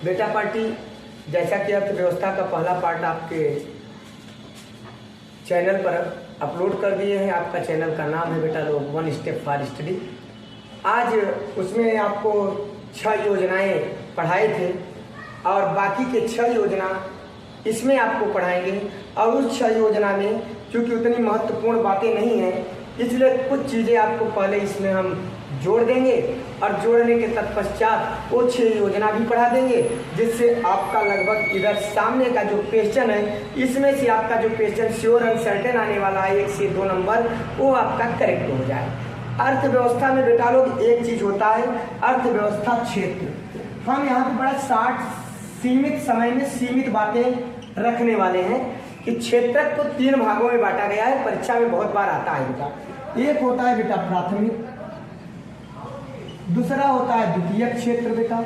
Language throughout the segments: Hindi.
बेटा पार्टी जैसा कि अर्थव्यवस्था का पहला पार्ट आपके चैनल पर अपलोड कर दिए हैं। आपका चैनल का नाम है बेटा लोग वन स्टेप फॉर स्टडी। आज उसमें आपको 6 योजनाएं पढ़ाए थे और बाकी के 6 योजना इसमें आपको पढ़ाएंगे। और उस 6 योजना में क्योंकि उतनी महत्वपूर्ण बातें नहीं हैं, इसलिए कुछ चीज़ें आपको पहले इसमें हम जोड़ देंगे और जोड़ने के तत्पश्चात वो 6 योजना भी पढ़ा देंगे, जिससे आपका लगभग इधर सामने का जो क्वेश्चन है इसमें से आपका जो क्वेश्चन श्योर अनसर्टेन आने वाला है 1 से 2 नंबर, वो आपका करेक्ट हो जाए। अर्थव्यवस्था में बेटा लोग एक चीज़ होता है अर्थव्यवस्था क्षेत्र। हम यहाँ पे बड़ा सीमित समय में सीमित बातें रखने वाले हैं कि क्षेत्र को 3 भागों में बांटा गया है। परीक्षा में बहुत बार आता है बेटा। एक होता है बेटा प्राथमिक, दूसरा होता है द्वितीयक क्षेत्र बेटा,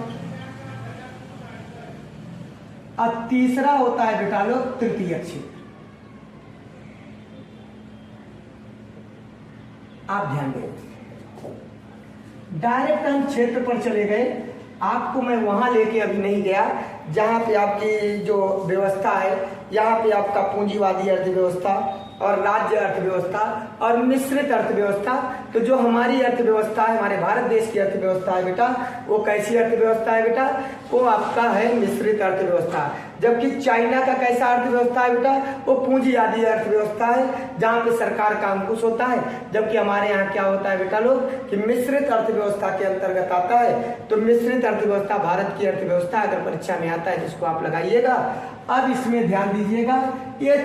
और तीसरा होता है बेटा लोग तृतीयक क्षेत्र। आप ध्यान दें, डायरेक्ट हम क्षेत्र पर चले गए। आपको मैं वहां लेके अभी नहीं गया जहां पे आपकी जो व्यवस्था है, यहाँ पे आपका पूंजीवादी अर्थव्यवस्था और राज्य अर्थव्यवस्था और मिश्रित अर्थव्यवस्था। तो जो हमारी अर्थव्यवस्था है, हमारे भारत देश की अर्थव्यवस्था है बेटा, वो कैसी अर्थव्यवस्था है बेटा? वो आपका है मिश्रित अर्थव्यवस्था। जबकि चाइना का कैसा अर्थव्यवस्था है बेटा? वो पूंजीवादी अर्थव्यवस्था है जहाँ पे सरकार का अंकुश होता है। जबकि हमारे यहाँ क्या होता है बेटा लोग कि मिश्रित अर्थव्यवस्था के अंतर्गत आता है। तो मिश्रित अर्थव्यवस्था भारत की अर्थव्यवस्था अगर परीक्षा में आता है जिसको आप लगाइएगा। अब इसमें ध्यान दीजिएगा, ये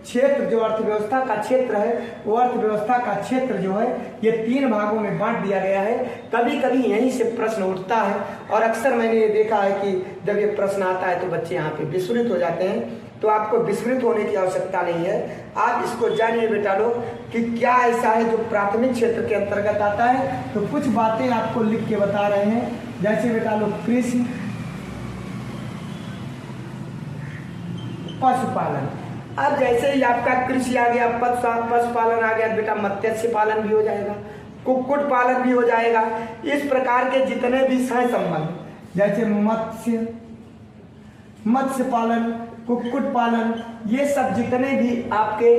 क्षेत्र जो अर्थव्यवस्था का क्षेत्र है, वो अर्थव्यवस्था का क्षेत्र जो है ये 3 भागों में बांट दिया गया है। कभी कभी यहीं से प्रश्न उठता है और अक्सर मैंने ये देखा है कि जब ये प्रश्न आता है तो बच्चे यहाँ पे विस्मृत हो जाते हैं। तो आपको विस्मृत होने की आवश्यकता नहीं है। आप इसको जानिए बेटा लोग कि क्या ऐसा है जो प्राथमिक क्षेत्र के अंतर्गत आता है। तो कुछ बातें आपको लिख के बता रहे हैं, जैसे बेटा लोग कृषि, पशुपालन। अब जैसे ही आपका कृषि आ गया, पशुपालन आ गया बेटा, मत्स्य पालन भी हो जाएगा, कुक्कुट पालन भी हो जाएगा। इस प्रकार के जितने भी सह संबंध, जैसे मत्स्य पालन, कुक्कुट पालन, ये सब जितने भी आपके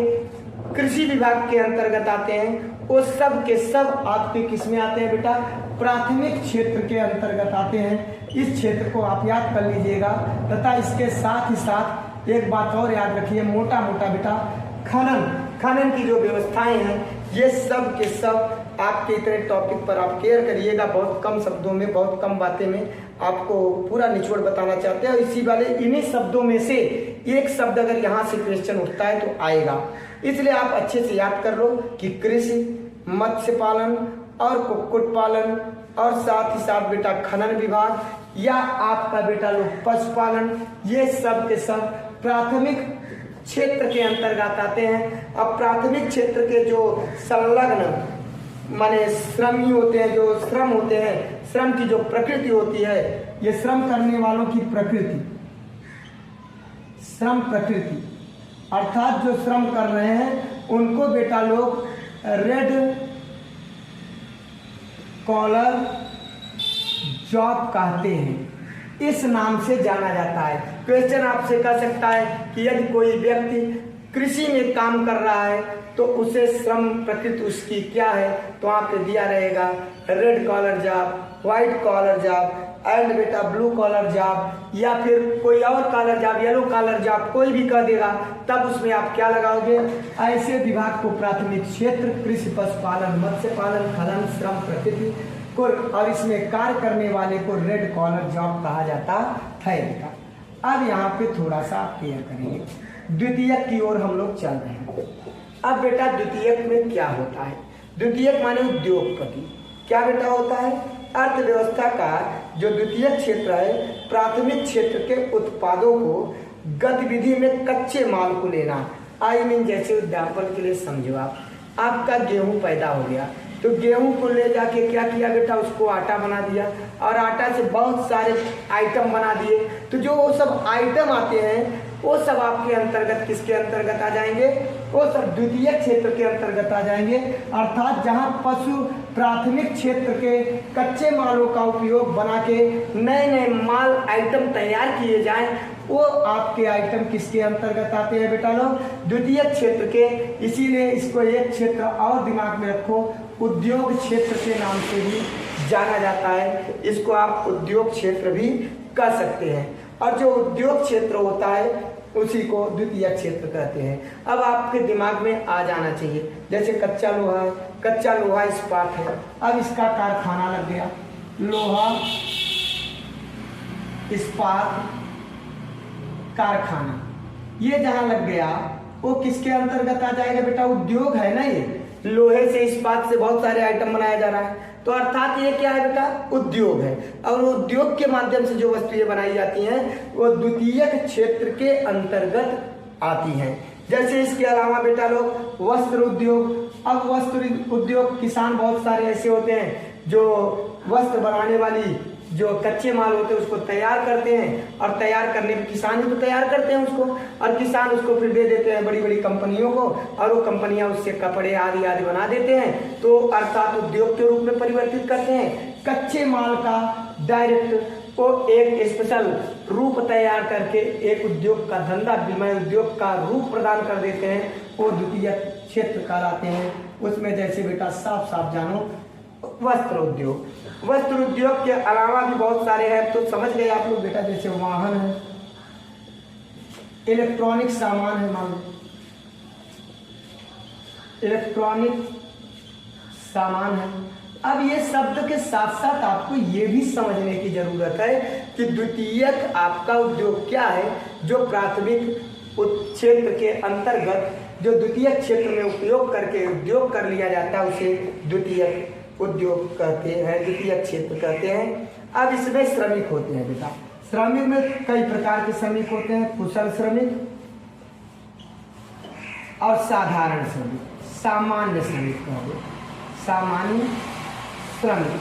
कृषि विभाग के अंतर्गत आते हैं, वो सब के सब आपके किस में आते हैं बेटा? प्राथमिक क्षेत्र के अंतर्गत आते हैं। इस क्षेत्र को आप याद कर लीजिएगा। तथा इसके साथ ही साथ एक बात और याद रखिए, मोटा मोटा बेटा, खनन की जो व्यवस्थाएं हैं, ये सब के सब आपके इतने टॉपिक पर आप केयर करिएगा। बहुत कम शब्दों में, बहुत कम बातें में आपको पूरा निचोड़ बताना चाहते हैं। इसी वाले इन्हीं शब्दों में से एक शब्द अगर यहाँ से क्वेश्चन उठता है तो आएगा। इसलिए आप अच्छे से याद कर लो कि कृषि, मत्स्य पालन और कुक्कुट पालन और साथ ही साथ बेटा खनन विभाग या आपका बेटा लोग पशुपालन, ये सब के सब प्राथमिक क्षेत्र के अंतर्गत आते हैं। अब प्राथमिक क्षेत्र के जो संलग्न माने श्रमी होते हैं, जो श्रम होते हैं, श्रम की जो प्रकृति होती है, ये श्रम करने वालों की प्रकृति, श्रम प्रकृति अर्थात जो श्रम कर रहे हैं उनको बेटा लोग रेड कॉलर जॉब कहते हैं। इस नाम से जाना जाता है। क्वेश्चन आपसे कह सकता है कि यदि कोई व्यक्ति कृषि में काम कर रहा है तो उसे श्रम प्रकृति उसकी क्या है? तो वहाँ पे दिया रहेगा red collar job, white collar job and बेटा ब्लू कॉलर जॉब, या फिर कोई और collar job, yellow collar job, कोई भी कह देगा। तब उसमें आप क्या लगाओगे? ऐसे विभाग को प्राथमिक क्षेत्र कृषि, पशुपालन, मत्स्य पालन, खनन, श्रम प्रकृति को और इसमें कार्य करने वाले को रेड कॉलर जॉब कहा जाता है बेटा। अब यहाँ पे थोड़ा सा आप क्लियर करेंगे। द्वितीयक की ओर हम लोग चल रहे हैं। अब बेटा द्वितीयक में क्या होता है? द्वितीयक माने उद्योगपति। क्या बेटा होता है? अर्थव्यवस्था का जो द्वितीयक क्षेत्र है, प्राथमिक क्षेत्र के उत्पादों को गतिविधि में कच्चे माल को लेना। आई मीन जैसे एग्जाम्पल के लिए समझो, आपका गेहूं पैदा हो गया तो गेहूं को ले जाके क्या किया बेटा? उसको आटा बना दिया और आटा से बहुत सारे आइटम बना दिए। तो जो वो सब आइटम आते हैं वो सब आपके अंतर्गत किसके अंतर्गत आ जाएंगे? वो सब द्वितीय क्षेत्र के अंतर्गत आ जाएंगे। अर्थात जहां पशु प्राथमिक क्षेत्र के कच्चे मालों का उपयोग बना के नए नए माल आइटम तैयार किए जाएं, वो आपके आइटम किसके अंतर्गत आते हैं बेटा लोग? द्वितीयक क्षेत्र के। इसीलिए इसको एक क्षेत्र और दिमाग में रखो, उद्योग क्षेत्र के नाम से भी जाना जाता है। इसको आप उद्योग क्षेत्र भी कह सकते हैं, और जो उद्योग क्षेत्र होता है उसी को द्वितीयक क्षेत्र कहते हैं। अब आपके दिमाग में आ जाना चाहिए, जैसे कच्चा लोहा है, कच्चा लोहा इस्पात है, अब इसका कारखाना लग गया, लोहा इस्पात कारखाना, ये जहां लग गया वो किसके अंतर्गत आ जाएगा बेटा? उद्योग है ना। ये लोहे से इस्पात से बहुत सारे आइटम बनाया जा रहा है, तो अर्थात ये क्या है बेटा? उद्योग है। और उद्योग के माध्यम से जो वस्तुएं बनाई जाती हैं वो द्वितीयक क्षेत्र के अंतर्गत आती हैं। जैसे इसके अलावा बेटा लोग वस्त्र उद्योग। अब वस्त्र उद्योग, किसान बहुत सारे ऐसे होते हैं जो वस्त्र बनाने वाली जो कच्चे माल होते हैं उसको तैयार करते हैं, और तैयार करने में किसान ही तो तैयार करते हैं उसको, और किसान उसको फिर दे देते हैं बड़ी बड़ी कंपनियों को, और वो कंपनियां उससे कपड़े आदि आदि बना देते हैं, तो अर्थात उद्योग के रूप में परिवर्तित करते हैं। कच्चे माल का डायरेक्ट वो एक स्पेशल रूप तैयार करके एक उद्योग का धंधा उद्योग का रूप प्रदान कर देते हैं, वो द्वितीयक क्षेत्र कहलाते हैं। उसमें जैसे बेटा साफ साफ जानो वस्त्र उद्योग। वस्त्र उद्योग के अलावा भी बहुत सारे हैं, तो समझ गए आप लोग बेटा। जैसे वाहन है, इलेक्ट्रॉनिक सामान है, मान लो इलेक्ट्रॉनिक सामान है। अब ये शब्द के साथ साथ आपको ये भी समझने की जरूरत है कि द्वितीयक आपका उद्योग क्या है, जो प्राथमिक क्षेत्र के अंतर्गत जो द्वितीयक क्षेत्र में उपयोग करके उद्योग कर लिया जाता है उसे द्वितीयक उद्योग कहते हैं, द्वितीयक क्षेत्र कहते हैं। अब इसमें श्रमिक होते हैं बेटा। श्रमिक में कई प्रकार के श्रमिक होते हैं, कुशल श्रमिक और साधारण श्रमिक, सामान्य श्रमिक कहोगे, सामान्य श्रमिक।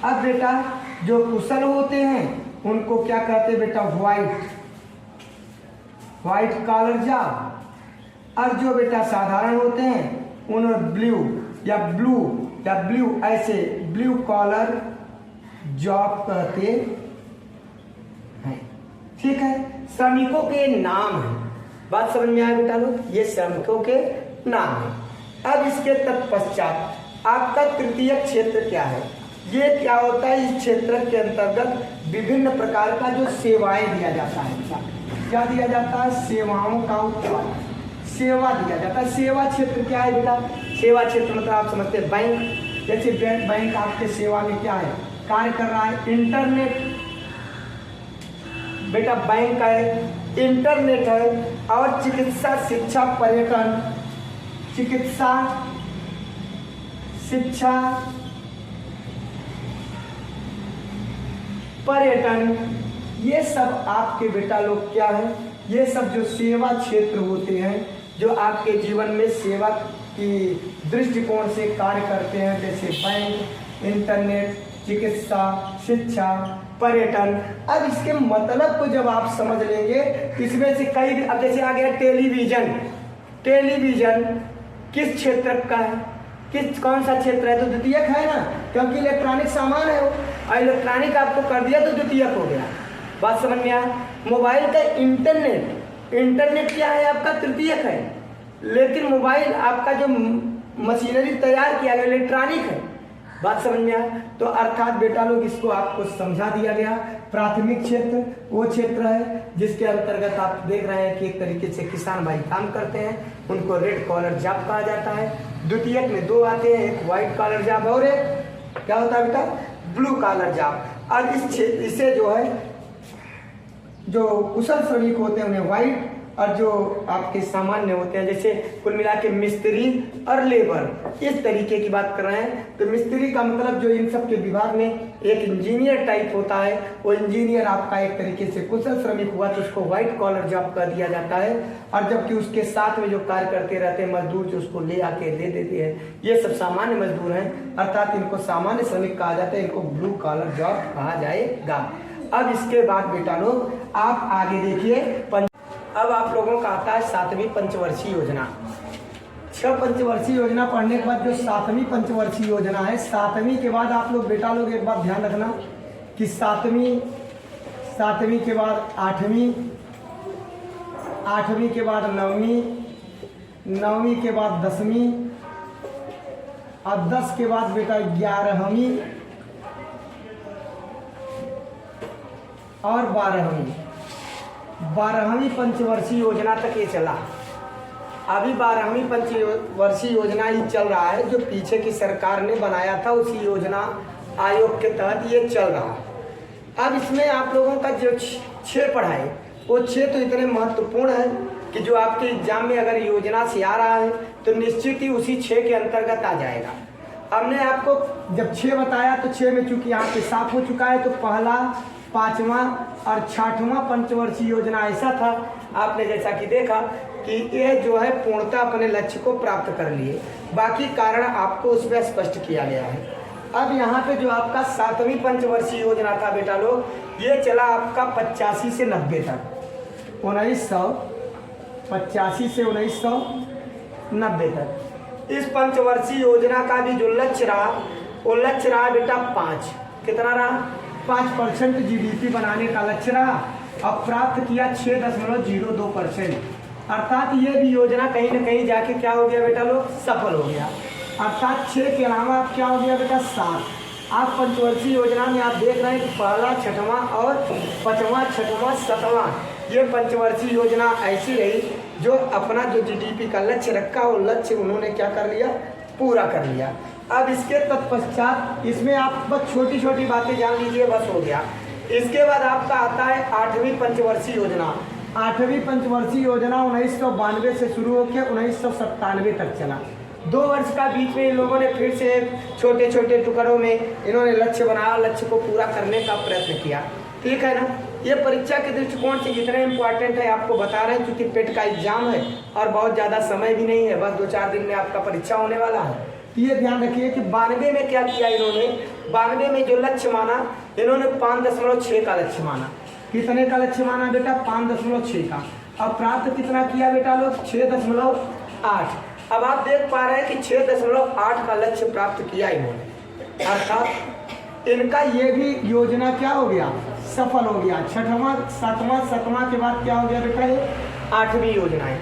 अब बेटा जो कुशल होते हैं उनको क्या कहते हैं बेटा? White collar job. और जो बेटा साधारण होते हैं उन्हें ब्लू ऐसे ब्लू कॉलर जॉब कहते हैं। ठीक है, श्रमिकों के नाम है। बात समझ में आया बेटा लोग? ये श्रमिकों के नाम है। अब इसके तत्पश्चात आपका तृतीयक क्षेत्र क्या है? ये क्या होता है? इस क्षेत्र के अंतर्गत विभिन्न प्रकार का जो सेवाएं दिया जाता है। क्या दिया जाता है? सेवाओं का उत्पादन, सेवा दिया जाता है। सेवा क्षेत्र क्या है बेटा? सेवा क्षेत्र मतलब आप समझते हैं बैंक। जैसे बैंक आपके सेवा में क्या है, कार्य कर रहा है? इंटरनेट बेटा बैंक है, इंटरनेट है, और चिकित्सा, शिक्षा, पर्यटन, चिकित्सा, शिक्षा, पर्यटन, ये सब आपके बेटा लोग क्या है? ये सब जो सेवा क्षेत्र होते हैं जो आपके जीवन में सेवा की दृष्टिकोण से कार्य करते हैं, जैसे बैंक, इंटरनेट, चिकित्सा, शिक्षा, पर्यटन। अब इसके मतलब को जब आप समझ लेंगे, इसमें से कई, अब जैसे आ गया टेलीविजन। टेलीविजन किस क्षेत्र का है? कौन सा क्षेत्र है? तो द्वितीयक है ना, क्योंकि इलेक्ट्रॉनिक सामान है वो, और इलेक्ट्रॉनिक आपको कर दिया तो द्वितीयक हो गया। बात समझ में आया? मोबाइल का इंटरनेट क्या है? आपका तृतीयक है, लेकिन मोबाइल आपका जो मशीनरी तैयार किया गया इलेक्ट्रॉनिक है। बात समझ में आया? तो अर्थात बेटा लोग इसको आपको समझा दिया गया। प्राथमिक क्षेत्र वो क्षेत्र है जिसके अंतर्गत आप देख रहे हैं कि एक तरीके से किसान भाई काम करते हैं, उनको रेड कॉलर जॉब कहा जाता है। द्वितीयक में दो आते हैं, एक व्हाइट कॉलर जॉब और एक क्या होता है बेटा? Blue collar job. और इस क्षेत्र इसे जो है जो कुशल श्रमिक होते हैं उन्हें व्हाइट, और जो आपके सामान्य होते हैं जैसे कुल मिला के मिस्त्री और लेबर, इस तरीके की बात कर रहे हैं। तो मिस्त्री का मतलब जो इन सब के विभाग में एक इंजीनियर टाइप होता है, वो इंजीनियर आपका एक तरीके से कुशल श्रमिक हुआ, तो उसको व्हाइट कॉलर जॉब कर दिया जाता है। और जबकि उसके साथ में जो कार्य करते रहते हैं मजदूर, जो उसको ले आके दे देते हैं, ये सब सामान्य मजदूर हैं, अर्थात इनको सामान्य श्रमिक कहा जाता है, इनको ब्लू कॉलर जॉब कहा जाएगा। अब इसके बाद बेटा लोग आप आगे देखिए। अब आप लोगों का आता है 7वीं पंचवर्षीय योजना। 6 पंचवर्षीय योजना पढ़ने के बाद जो 7वीं पंचवर्षीय योजना है, 7वीं के बाद आप लोग बेटा लोग एक बात ध्यान रखना कि 7वीं 7वीं के बाद 8वीं, 8वीं के बाद 9वीं, 9वीं के बाद 10वीं, और 10 के बाद बेटा 11वीं और 12वीं। 12वीं पंचवर्षीय योजना तक ये चला। अभी 12वीं पंचवर्षीय योजना ही चल रहा है, जो पीछे की सरकार ने बनाया था उसी योजना आयोग के तहत ये चल रहा है। अब इसमें आप लोगों का जो 6 पढ़ाई, वो 6 तो इतने महत्वपूर्ण है कि जो आपके एग्जाम में अगर योजना से आ रहा है तो निश्चित ही उसी 6 के अंतर्गत आ जाएगा। हमने आपको जब 6 बताया तो 6 में चूंकि यहाँ पे साफ हो चुका है, तो पहला, 5वां और 6वां पंचवर्षीय योजना ऐसा था, आपने जैसा कि देखा कि ये जो है पूर्णतः अपने लक्ष्य को प्राप्त कर लिए, बाकी कारण आपको उसमें स्पष्ट किया गया है। अब यहाँ पे जो आपका 7वीं पंचवर्षीय योजना था बेटा लोग, ये चला आपका 85 से 90 तक, 1985 से 1990 तक। इस पंचवर्षीय योजना का भी जो लक्ष्य रहा, वो लक्ष्य रहा बेटा 5, कितना रहा, 5% GDP बनाने का लक्ष्य रहा। अब प्राप्त किया 6.02%, अर्थात ये भी योजना कहीं ना कहीं जाके क्या हो गया बेटा लोग, सफल हो गया। अर्थात 6 के अलावा क्या हो गया बेटा, 7। आप पंचवर्षीय योजना में आप देख रहे हैं कि पहला, 6वां और 5वां, 6वां, 7वां, ये पंचवर्षीय योजना ऐसी रही जो अपना जो GDP का लक्ष्य रखा, वो लक्ष्य उन्होंने क्या कर लिया, पूरा कर लिया। अब इसके तत्पश्चात इसमें आप बस छोटी छोटी बातें जान लीजिए, बस हो गया। इसके बाद आपका आता है 8वीं पंचवर्षीय योजना। 8वीं पंचवर्षीय योजना 1992 से शुरू होकर 1997 तक चला। 2 वर्ष का बीच में इन लोगों ने फिर से छोटे छोटे टुकड़ों में इन्होंने लक्ष्य बनाया, लक्ष्य को पूरा करने का प्रयत्न किया। ठीक है ना। ये परीक्षा के दृष्टिकोण से जितने इम्पोर्टेंट है आपको बता रहे हैं, क्योंकि पेट का एग्जाम है और बहुत ज़्यादा समय भी नहीं है, बस 2-4 दिन में आपका परीक्षा होने वाला है। तो ये ध्यान रखिए कि 92 में क्या किया इन्होंने, 92 में जो लक्ष्य माना इन्होंने 5.6 का लक्ष्य माना। कितने का लक्ष्य माना बेटा, 5.6 का। अब प्राप्त कितना किया बेटा लोग, 6.8। अब आप देख पा रहे हैं कि 6.8 का लक्ष्य प्राप्त किया इन्होंने, अर्थात इनका ये भी योजना क्या हो गया, सफल हो गया। 6वां, 7वां के बाद क्या हो गया बेटा, ये 8वीं योजनाएं।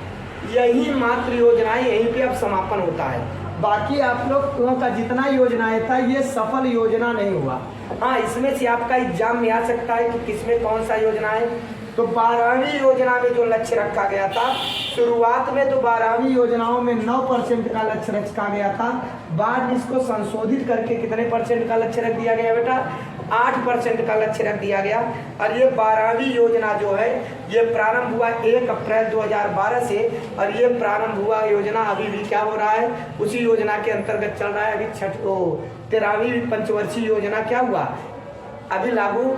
यही मात्र योजनाएं यहीं पे अब समापन होता है। बाकी आप लोग का जितना योजनाएं था ये सफल योजना नहीं हुआ। हाँ, इसमें से आपका एग्जाम में आ सकता है कि किसमें कौन सा योजना है। तो 12वीं योजना में जो लक्ष्य रखा गया था, शुरुआत में तो 12वीं योजनाओं में 9% का लक्ष्य रखा गया था। बाद में इसको संशोधित करके कितने परसेंट का लक्ष्य रख दिया गया बेटा, 8% का लक्ष्य रख दिया गया। और ये 12वीं योजना जो है ये प्रारंभ हुआ 1 अप्रैल 2012 से, और ये प्रारंभ हुआ योजना अभी भी क्या हो रहा है, उसी योजना के अंतर्गत चल रहा है। अभी 13वीं पंचवर्षीय योजना क्या हुआ, अभी लागू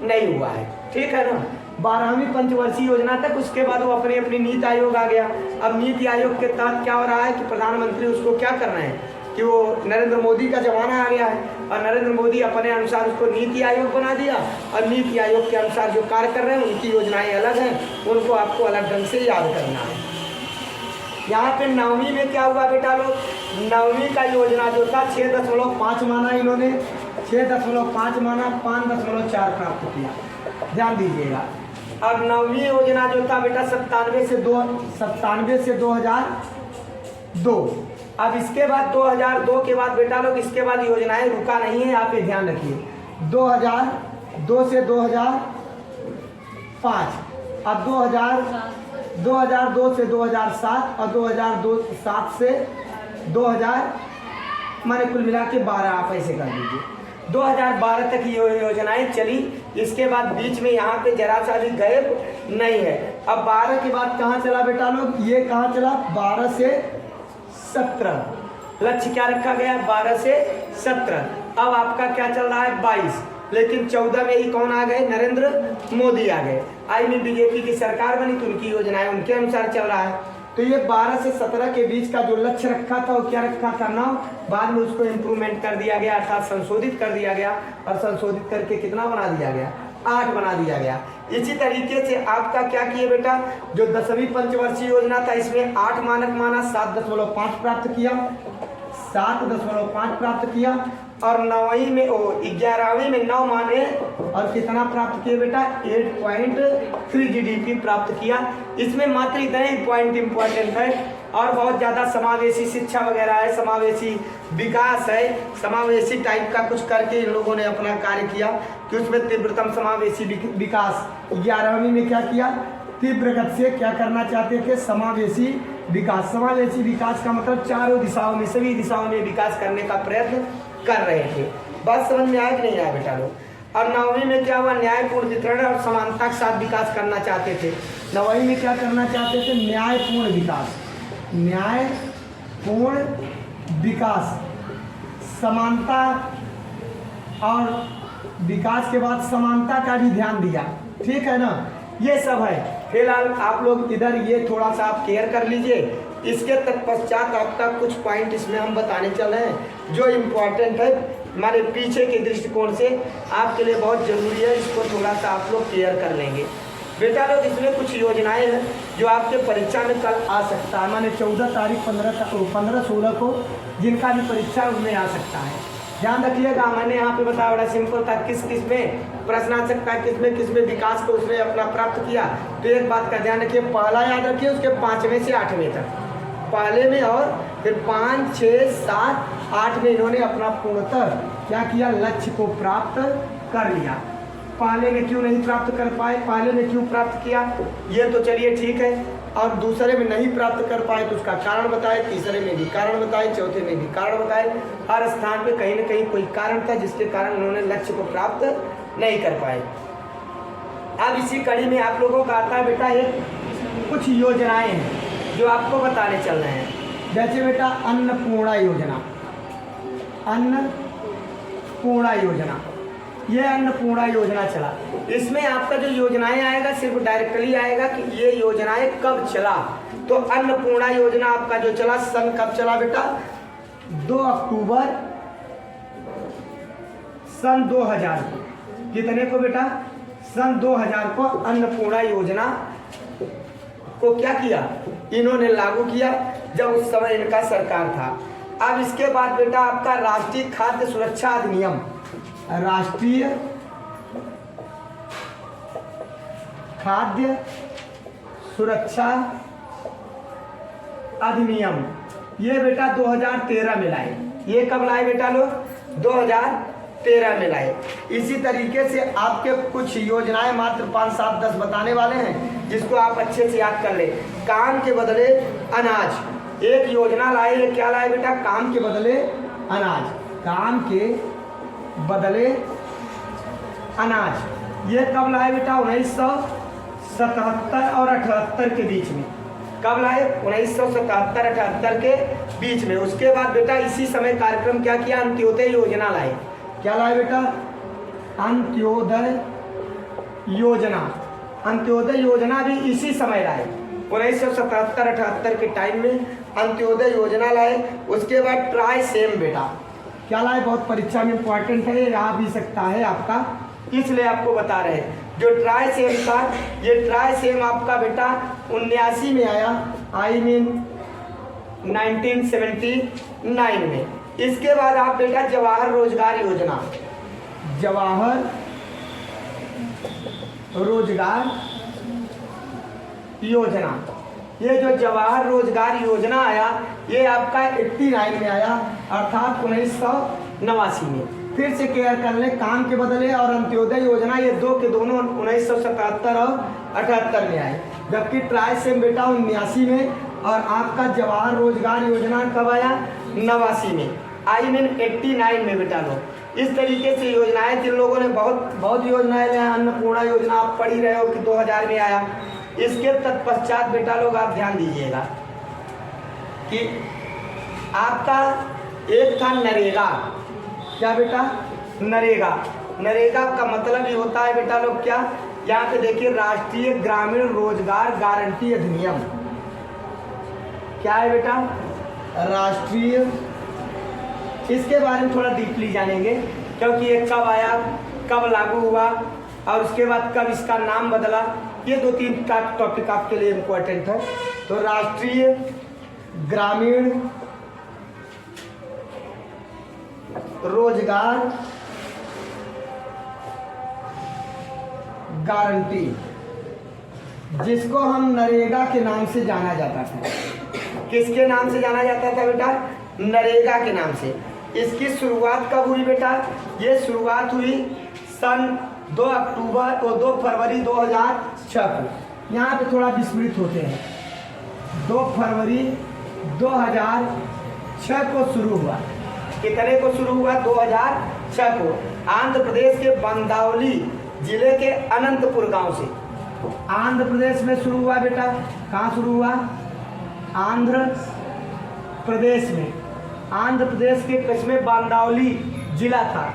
नहीं हुआ है। ठीक है ना। 12वीं पंचवर्षीय योजना तक, उसके बाद वो अपनी नीति आयोग आ गया। अब नीति आयोग के तहत क्या हो रहा है कि प्रधानमंत्री उसको क्या कर रहे हैं कि वो नरेंद्र मोदी का जमाना आ गया है, और नरेंद्र मोदी अपने अनुसार उसको नीति आयोग बना दिया, और नीति आयोग के अनुसार जो कार्य कर रहे हैं उनकी योजनाएं अलग हैं, उनको आपको अलग ढंग से याद करना है। यहाँ पे 9वीं में क्या हुआ बेटा लोग, 9वीं का योजना जो था 6.5 माना इन्होंने, 6.5 माना, 5.4 प्राप्त किया। ध्यान दीजिएगा। अब 9वीं योजना जो था बेटा 97 से 2002। अब इसके बाद 2002 के बाद बेटा लोग, इसके बाद योजनाएं रुका नहीं है, आप ये ध्यान रखिए। 2002 से 2005, अब 2002 से 2007, और 2007 से 2000, माने कुल मिला के 12, आप ऐसे कर दीजिए। 2012 तक ये योजनाएं चली। इसके बाद बीच में यहाँ पे जरा सा भी गैप नहीं है। अब 12 के बाद कहाँ चला बेटा लोग, ये कहाँ चला, 12 से 17। लक्ष्य क्या रखा गया, 12 से 17। अब आपका क्या चल रहा है, 22। लेकिन 14 में ही कौन आ गए, नरेंद्र मोदी आ गए। आई में बीजेपी की सरकार बनी तो उनकी योजनाएं उनके अनुसार चल रहा है। तो ये 12 से 17 के बीच का जो लक्ष्य रखा था वो क्या रखा था, 9। बाद में उसको इम्प्रूवमेंट कर दिया गया, अर्थात संशोधित कर दिया गया, और संशोधित करके कितना बना दिया गया, 8 बना दिया गया। इसी तरीके से आपका क्या किए बेटा, जो 10वीं पंचवर्षीय योजना था इसमें 8 मानक माना, 7.5 प्राप्त किया, 7.5 प्राप्त किया। और 9वीं में 11वीं में 9 माने और कितना प्राप्त किए बेटा 8.3 जीडीपी प्राप्त किया। इसमें मात्र इतने ही पॉइंट इम्पोर्टेंट है और बहुत ज़्यादा समावेशी शिक्षा वगैरह है, समावेशी विकास है, समावेशी टाइप का कुछ करके इन लोगों ने अपना कार्य किया कि उसमें तीव्रतम समावेशी विकास 11वीं में क्या किया, तीव्र गति से क्या करना चाहते थे, समावेशी विकास। समावेशी विकास का मतलब चारों दिशाओं में, सभी दिशाओं में विकास करने का प्रयत्न कर रहे थे। बात समझ में आया कि नहीं आया बेटा लोग? और 9वीं में क्या हुआ, न्यायपूर्ण वितरण और समानता के साथ विकास करना चाहते थे। 9वीं में क्या करना चाहते थे, न्यायपूर्ण विकास, न्यायपूर्ण विकास, समानता और विकास के बाद समानता का भी ध्यान दिया, ठीक है ना। ये सब है। फिलहाल आप लोग इधर ये थोड़ा सा आप केयर कर लीजिए। इसके तत्पश्चात आपका कुछ पॉइंट इसमें हम बताने चल रहे हैं जो इम्पोर्टेंट है हमारे पीछे के दृष्टिकोण से आपके लिए बहुत ज़रूरी है। इसको थोड़ा सा आप लोग केयर कर लेंगे बेटा लोग। इसमें कुछ योजनाएं हैं जो आपके परीक्षा में कल आ सकता है, माने 14 तारीख 15-16 को जिनका भी परीक्षा उनमें आ सकता है। ध्यान रखिएगा, मैंने यहाँ पे बताया बड़ा सिंपल था, किस किस में प्रश्न आ सकता है, किस में विकास को उसने अपना प्राप्त किया। तो एक बात का ध्यान रखिए, पहला याद रखिए, उसके 5वें से 8वें तक, पहले में और फिर 5, 6, 7, 8 में इन्होंने अपना पूर्णतः क्या किया, लक्ष्य को प्राप्त कर लिया। पहले में क्यों नहीं प्राप्त कर पाए, पहले में क्यों प्राप्त किया, ये तो चलिए ठीक है। और दूसरे में नहीं प्राप्त कर पाए तो उसका कारण बताए, तीसरे में भी कारण बताए, चौथे में भी कारण बताए। हर स्थान पे कहीं न कहीं कोई कारण था जिसके कारण उन्होंने लक्ष्य को प्राप्त नहीं कर पाए। अब इसी कड़ी में आप लोगों का आता है बेटा एक कुछ योजनाएं हैं जो आपको बताने चल रहे हैं। जैसे बेटा अन्नपूर्णा योजना, अन्नपूर्णा योजना, ये अन्नपूर्णा योजना चला। इसमें आपका जो योजनाएं आएगा सिर्फ डायरेक्टली आएगा कि ये योजनाएं कब चला। तो अन्नपूर्णा योजना आपका जो चला सन कब चला बेटा, 2 अक्टूबर सन 2000 को। कितने को बेटा, सन 2000 को अन्नपूर्णा योजना को क्या किया, इन्होंने लागू किया जब उस समय इनका सरकार था। अब इसके बाद बेटा आपका राष्ट्रीय खाद्य सुरक्षा अधिनियम, राष्ट्रीय खाद्य सुरक्षा अधिनियम, ये बेटा 2013 में लाए। ये कब लाए बेटा लोग, 2013 में लाए। इसी तरीके से आपके कुछ योजनाएं मात्र 5, 7, 10 बताने वाले हैं जिसको आप अच्छे से याद कर ले। काम के बदले अनाज, एक योजना लाए, ये क्या लाए बेटा, काम के बदले अनाज, काम के बदले अनाज। ये कब लाए बेटा, 1977 और 78 के बीच में। कब लाए, 1977-78 के बीच में। उसके बाद बेटा इसी समय कार्यक्रम क्या किया, अंत्योदय योजना लाए। क्या लाए बेटा, अंत्योदय योजना। अंत्योदय योजना भी इसी समय लाए, 1977-78 के टाइम में अंत्योदय योजना लाए। उसके बाद ट्राई सेम बेटा क्या लाए, बहुत परीक्षा में इंपॉर्टेंट है, ये आ भी सकता है आपका, इसलिए आपको बता रहे हैं। जो ट्राई सेम था, ये ट्राई सेम आपका बेटा 79 में आया, आई मीन 1979 में। इसके बाद आप बेटा जवाहर रोजगार योजना, जवाहर रोजगार योजना, ये जो जवाहर रोजगार योजना आया ये आपका 89 में आया, अर्थात 1989 में। फिर से केयर कर ले, काम के बदले और अंत्योदय योजना, ये दो के दोनों 1977 और 78 में आए। जबकि ट्राई सेम बेटा 79 में, और आपका जवाहर रोजगार योजना कब आया, 89 में, आई मीन 89 में बेटा लोग। इस तरीके से योजनाएं जिन लोगों ने बहुत योजनाएं ले, अन्नपूर्णा योजना आप पढ़ ही रहे हो कि 2000 में आया। इसके तत्पश्चात बेटा लोग आप ध्यान दीजिएगा कि आपका एक था नरेगा। क्या बेटा, नरेगा। नरेगा का मतलब ये होता है बेटा लोग क्या, यहाँ पे देखिए राष्ट्रीय ग्रामीण रोजगार गारंटी अधिनियम। क्या है बेटा, राष्ट्रीय, इसके बारे में थोड़ा डीपली जानेंगे क्योंकि ये कब आया, कब लागू हुआ और उसके बाद कब इसका नाम बदला, ये 2-3 टॉपिक आपके लिए इम्पोर्टेंट है। तो राष्ट्रीय ग्रामीण रोजगार गारंटी, जिसको हम नरेगा के नाम से जाना जाता था। किसके नाम से जाना जाता था बेटा? नरेगा के नाम से। इसकी शुरुआत कब हुई बेटा? ये शुरुआत हुई सन 2 फरवरी 2006 को। यहाँ पे थोड़ा विस्मृत होते हैं। 2 फरवरी 2006 को शुरू हुआ। कितने को शुरू हुआ? 2006 को। आंध्र प्रदेश के बंदावली जिले के अनंतपुर गांव से। आंध्र प्रदेश में शुरू हुआ बेटा। कहाँ शुरू हुआ? आंध्र प्रदेश में। आंध्र प्रदेश के कस्बे बांदावली जिला था।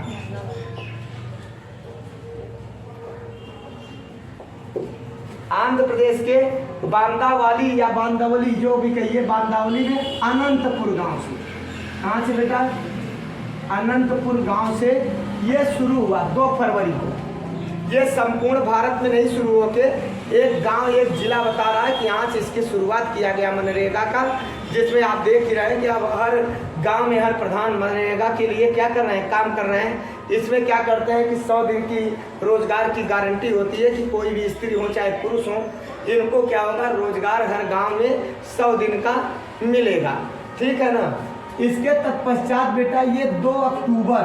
आंध्र प्रदेश के बांदावली या बांदावली जो भी कहिए, बांदावली में अनंतपुर गांव से। कहाँ से बेटा? अनंतपुर गांव से ये शुरू हुआ 2 फरवरी को। ये संपूर्ण भारत में नहीं शुरू होके एक गांव, एक जिला बता रहा है कि यहाँ से इसकी शुरुआत किया गया मनरेगा का, जिसमें आप देख ही रहे हैं कि अब हर गांव में हर प्रधान मनरेगा के लिए क्या कर रहे हैं? काम कर रहे हैं। इसमें क्या करते हैं कि 100 दिन की रोजगार की गारंटी होती है कि कोई भी स्त्री हो चाहे पुरुष हो, इनको क्या होगा? रोजगार हर गाँव में 100 दिन का मिलेगा। ठीक है ना? इसके तत्पश्चात बेटा ये 2 अक्टूबर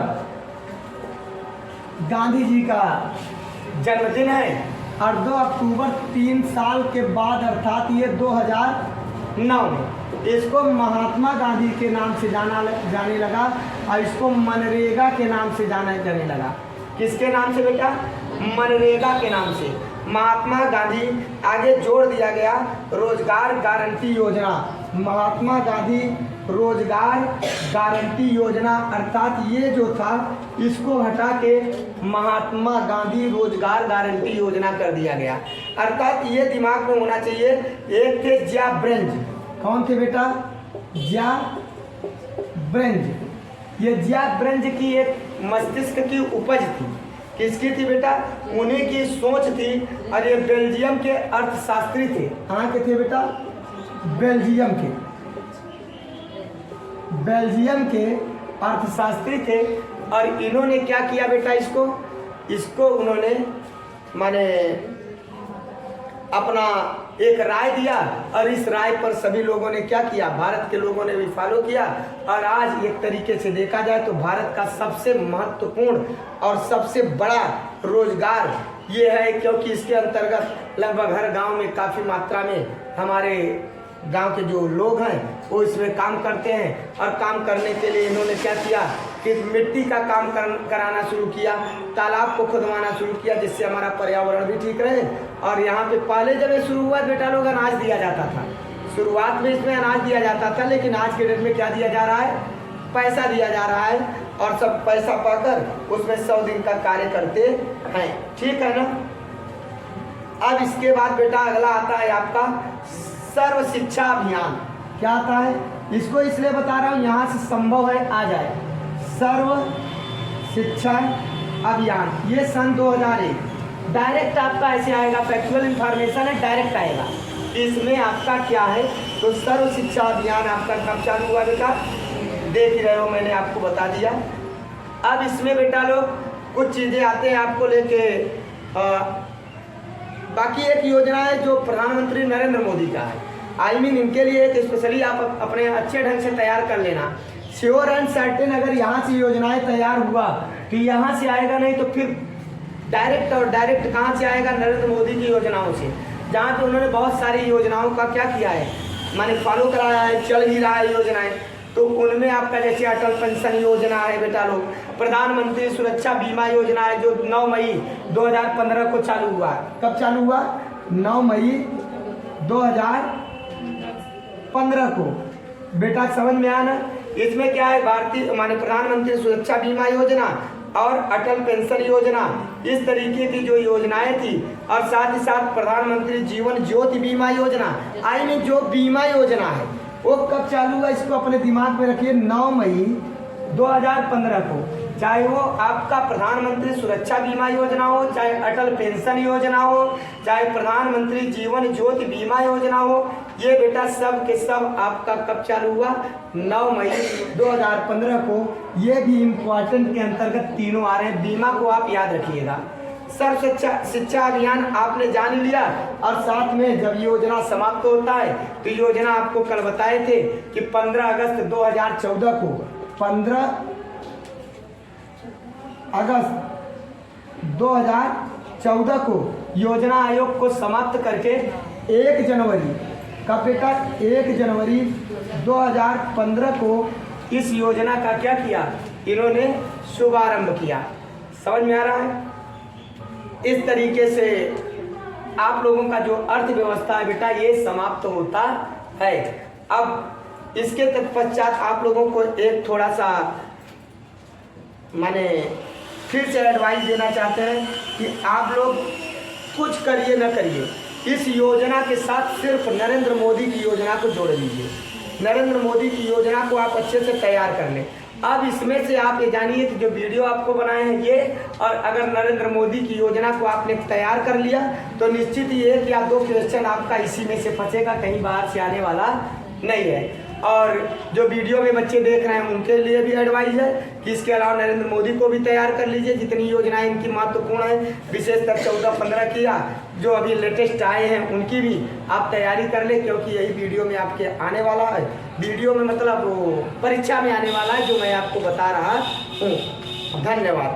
गांधी जी का जन्मदिन है, और 2 अक्टूबर 3 साल के बाद अर्थात ये 2009 में इसको महात्मा गांधी के नाम से जाने लगा, और इसको मनरेगा के नाम से जाने लगा। किसके नाम से बेटा? मनरेगा के नाम से। महात्मा गांधी आगे जोड़ दिया गया रोजगार गारंटी योजना। महात्मा गांधी रोजगार गारंटी योजना, अर्थात ये जो था इसको हटा के महात्मा गांधी रोजगार गारंटी योजना कर दिया गया। अर्थात ये दिमाग में होना चाहिए। एक थे ज्या ब्रेंज। कौन थे बेटा? ज्या ब्रेंज। ये ज्या ब्रेंज की एक मस्तिष्क की उपज थी। किसकी थी बेटा? उन्हीं की सोच थी। और ये बेल्जियम के अर्थशास्त्री थे। कहाँ के थे बेटा? बेल्जियम के। बेल्जियम के अर्थशास्त्री थे। और इन्होंने क्या किया बेटा? इसको उन्होंने माने अपना एक राय दिया, और इस राय पर सभी लोगों ने क्या किया? भारत के लोगों ने भी फॉलो किया। और आज एक तरीके से देखा जाए तो भारत का सबसे महत्वपूर्ण और सबसे बड़ा रोजगार ये है, क्योंकि इसके अंतर्गत लगभग हर गांव में काफ़ी मात्रा में हमारे गांव के जो लोग हैं वो इसमें काम करते हैं। और काम करने के लिए इन्होंने क्या किया कि मिट्टी का काम कराना शुरू किया, तालाब को खुदवाना शुरू किया, जिससे हमारा पर्यावरण भी ठीक रहे। और यहाँ पे पहले जब ये शुरू हुआ बेटा, लोग अनाज दिया जाता था। शुरुआत में इसमें अनाज दिया जाता था, लेकिन आज के डेट में क्या दिया जा रहा है? पैसा दिया जा रहा है। और सब पैसा पाकर उसमें 100 दिन का कार्य करते हैं। ठीक है ना? अब इसके बाद बेटा अगला आता है आपका सर्व शिक्षा अभियान। क्या आता है? इसको इसलिए बता रहा हूँ, यहाँ से संभव है आ जाए। सर्व शिक्षा अभियान ये सन 2001 डायरेक्ट आपका ऐसे आएगा। फैक्चुअल इंफॉर्मेशन है, डायरेक्ट आएगा। इसमें आपका क्या है? तो सर्व शिक्षा अभियान आपका कब चालू हुआ बेटा? देख ही रहे हो, मैंने आपको बता दिया। अब इसमें बेटा लोग कुछ चीज़ें आते हैं आपको लेके। बाकी एक योजना है जो प्रधानमंत्री नरेंद्र मोदी का है। आई मीन इनके लिए एक स्पेशली आप अपने अच्छे ढंग से तैयार कर लेना। श्योर एंड सर्टेन अगर यहाँ से योजनाएं तैयार हुआ कि यहाँ से आएगा, नहीं तो फिर डायरेक्ट कहाँ से आएगा? नरेंद्र मोदी की योजनाओं से, जहाँ पे उन्होंने बहुत सारी योजनाओं का क्या किया है? माने फॉलो कराया है, चल ही रहा है योजनाएं। तो उनमें आपका जैसे अटल पेंशन योजना है बेटा लोग, प्रधानमंत्री सुरक्षा बीमा योजना है जो 9 मई 2015 को चालू हुआ। कब चालू हुआ? 9 मई 2015 को। बेटा समझ में आना? इसमें क्या है? भारतीय माने प्रधानमंत्री सुरक्षा बीमा योजना और अटल पेंशन योजना, इस तरीके की जो योजनाएं थी। और साथ ही साथ प्रधानमंत्री जीवन ज्योति बीमा योजना, आई मीन जो बीमा योजना है वो कब चालू हुआ? इसको अपने दिमाग में रखिए। 9 मई 2015 को चाहे वो आपका प्रधानमंत्री सुरक्षा बीमा योजना हो, चाहे अटल पेंशन योजना हो, चाहे प्रधानमंत्री जीवन ज्योति बीमा योजना हो, ये बेटा सब के सब आपका कब चालू हुआ? 9 मई 2015 को। ये भी इम्पोर्टेंट के अंतर्गत तीनों आ रहे हैं, बीमा को आप याद रखिएगा। सर्व शिक्षा अभियान आपने जान लिया, और साथ में जब योजना समाप्त होता है तो योजना आपको कल बताए थे कि 15 अगस्त 2014 को, 15 अगस्त 2014 को योजना आयोग को समाप्त करके 1 जनवरी का बेटा 1 जनवरी 2015 को इस योजना का क्या किया? इन्होंने शुभारंभ किया। समझ में आ रहा है? इस तरीके से आप लोगों का जो अर्थव्यवस्था है बेटा ये समाप्त होता है। अब इसके तत्पश्चात आप लोगों को एक थोड़ा सा माने फिर से एडवाइस देना चाहते हैं कि आप लोग कुछ करिए न करिए, इस योजना के साथ सिर्फ नरेंद्र मोदी की योजना को जोड़ लीजिए। नरेंद्र मोदी की योजना को आप अच्छे से तैयार कर लें। अब इसमें से आप ये जानिए कि जो वीडियो आपको बनाए हैं ये, और अगर नरेंद्र मोदी की योजना को आपने तैयार कर लिया तो निश्चित ये है कि आप 2 क्वेश्चन आपका इसी में से फंसेगा, कहीं बाहर से आने वाला नहीं है। और जो वीडियो में बच्चे देख रहे हैं उनके लिए भी एडवाइस है कि इसके अलावा नरेंद्र मोदी को भी तैयार कर लीजिए, जितनी योजनाएं इनकी महत्वपूर्ण है, विशेषकर 14-15 किया जो अभी लेटेस्ट आए हैं उनकी भी आप तैयारी कर ले, क्योंकि यही वीडियो में आपके आने वाला है। वीडियो में मतलब वो परीक्षा में आने वाला है जो मैं आपको बता रहा हूँ। धन्यवाद।